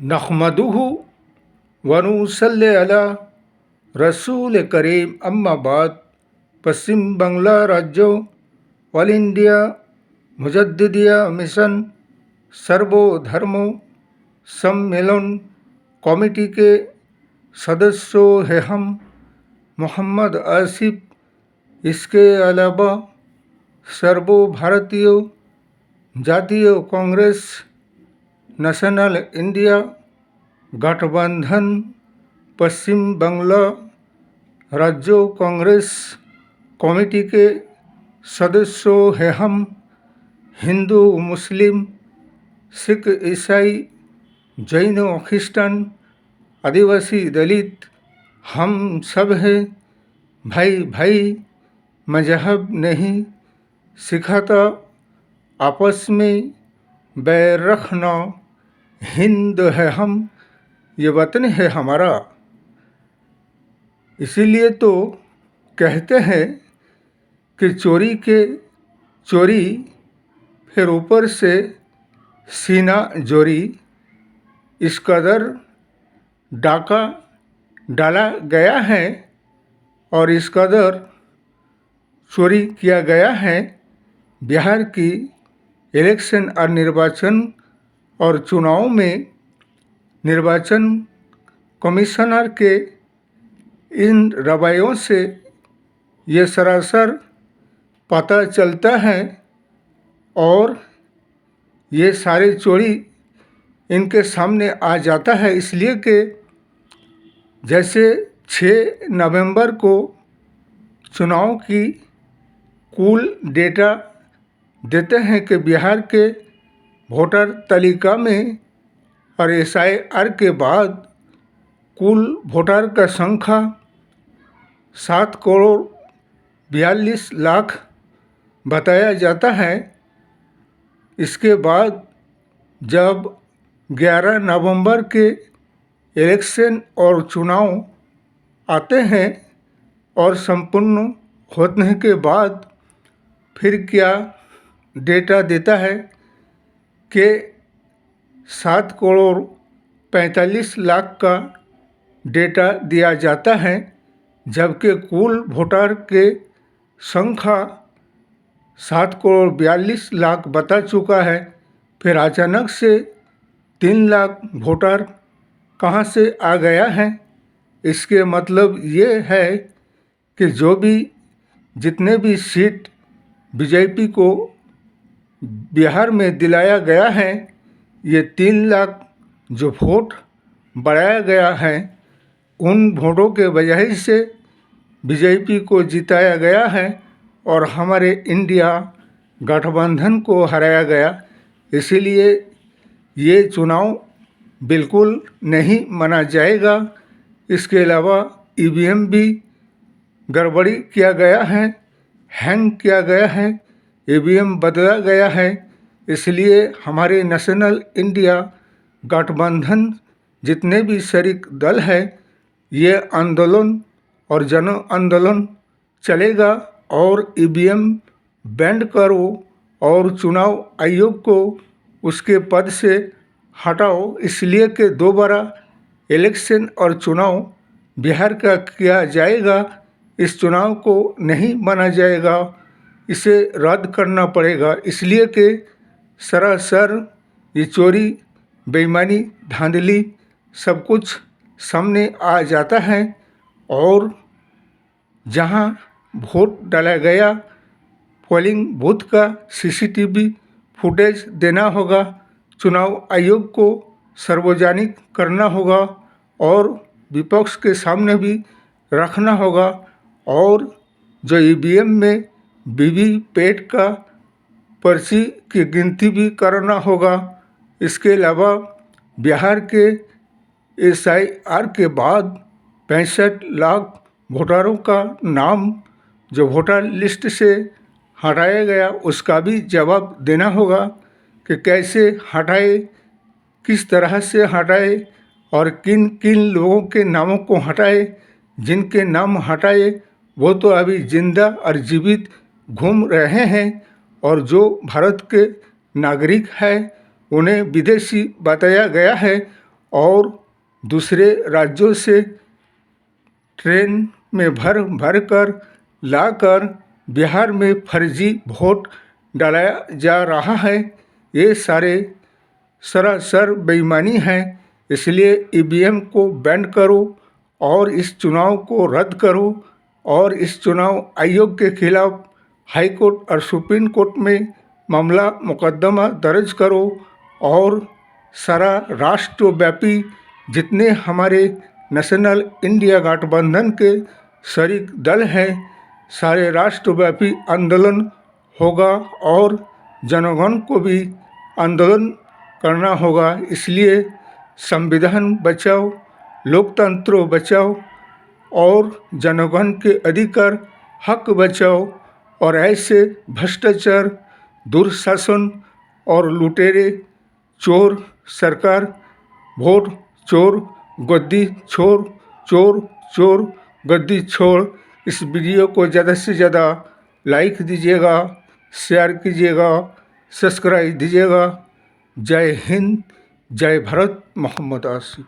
नहमदुहु व नुसल्ली अला रसूल करीम अम्मा बाद। पश्चिम बंगला राज्य ऑल इंडिया मुजद्दिदिया मिशन सर्वधर्म सम्मेलन कमेटी के सदस्यों हैं हम मोहम्मद आसिफ। इसके अलावा सर्व भारतीय जातीय कांग्रेस नेशनल इंडिया गठबंधन पश्चिम बंगला राज्य कांग्रेस कमेटी के सदस्यों हैं हम हिंदू मुस्लिम सिख ईसाई जैन ख्रिस्टान आदिवासी दलित हम सब हैं भाई भाई। मजहब नहीं सिखाता आपस में बैर रखना। हिंद है हम, ये वतन है हमारा। इसीलिए तो कहते हैं कि चोरी के चोरी फिर ऊपर से सीना जोरी। इस कदर डाका डाला गया है और इस कदर चोरी किया गया है। बिहार की इलेक्शन और निर्वाचन और चुनाव में निर्वाचन कमिश्नर के इन रवैयों से ये सरासर पता चलता है और ये सारे चोरी इनके सामने आ जाता है। इसलिए कि जैसे 6 नवंबर को चुनाव की कुल डेटा देते हैं कि बिहार के वोटर तालिका में और SIR के बाद कुल वोटर का संख्या 7,42,00,000 बताया जाता है। इसके बाद जब 11 नवंबर के इलेक्शन और चुनाव आते हैं और संपूर्ण होने के बाद फिर क्या डेटा देता है कि 7,45,00,000 का डेटा दिया जाता है, जबकि कुल वोटर के संख्या 7,42,00,000 बता चुका है। फिर अचानक से 3 लाख वोटर कहाँ से आ गया है? इसके मतलब ये है कि जो भी जितने भी सीट बीजेपी को बिहार में दिलाया गया है, ये 3 लाख जो वोट बढ़ाया गया है, उन वोटों के वजह से बीजेपी को जिताया गया है और हमारे इंडिया गठबंधन को हराया गया। इसीलिए ये चुनाव बिल्कुल नहीं माना जाएगा। इसके अलावा EVM भी गड़बड़ी किया गया है, हैंग किया गया है, EVM बदला गया है। इसलिए हमारे नेशनल इंडिया गठबंधन जितने भी शरीक दल है, ये आंदोलन और जन आंदोलन चलेगा और EVM बैंड करो और चुनाव आयोग को उसके पद से हटाओ। इसलिए कि दोबारा इलेक्शन और चुनाव बिहार का किया जाएगा। इस चुनाव को नहीं माना जाएगा, इसे रद्द करना पड़ेगा। इसलिए कि सरासर ये चोरी बेईमानी धांधली सब कुछ सामने आ जाता है और जहां वोट डाला गया पोलिंग बूथ का CCTV फुटेज देना होगा, चुनाव आयोग को सार्वजनिक करना होगा और विपक्ष के सामने भी रखना होगा और जो EVM में वीवीपैट का पर्ची की गिनती भी करना होगा। इसके अलावा बिहार के SIR के बाद 65 लाख वोटरों का नाम जो वोटर लिस्ट से हटाया गया, उसका भी जवाब देना होगा कि कैसे हटाए, किस तरह से हटाए और किन किन लोगों के नामों को हटाए। जिनके नाम हटाए वो तो अभी जिंदा और जीवित घूम रहे हैं और जो भारत के नागरिक है उन्हें विदेशी बताया गया है और दूसरे राज्यों से ट्रेन में भर भर कर लाकर बिहार में फर्जी वोट डाला जा रहा है। ये सारे सरासर बेईमानी है। इसलिए ईवीएम को बैन करो और इस चुनाव को रद्द करो और इस चुनाव आयोग के खिलाफ हाई कोर्ट और सुप्रीम कोर्ट में मामला मुकदमा दर्ज करो और सारा राष्ट्रव्यापी जितने हमारे नेशनल इंडिया गठबंधन के शरीक दल हैं, सारे राष्ट्रव्यापी आंदोलन होगा और जनगण को भी आंदोलन करना होगा। इसलिए संविधान बचाओ, लोकतंत्र बचाओ और जनगण के अधिकार हक बचाओ और ऐसे भ्रष्टाचार, दुर्शासन और लुटेरे चोर सरकार, वोट चोर गद्दी छोड़, चोर चोर गद्दी छोड़। इस वीडियो को ज़्यादा से ज़्यादा लाइक दीजिएगा, शेयर कीजिएगा, सब्सक्राइब दीजिएगा। जय हिंद, जय भारत। मोहम्मद आसिफ।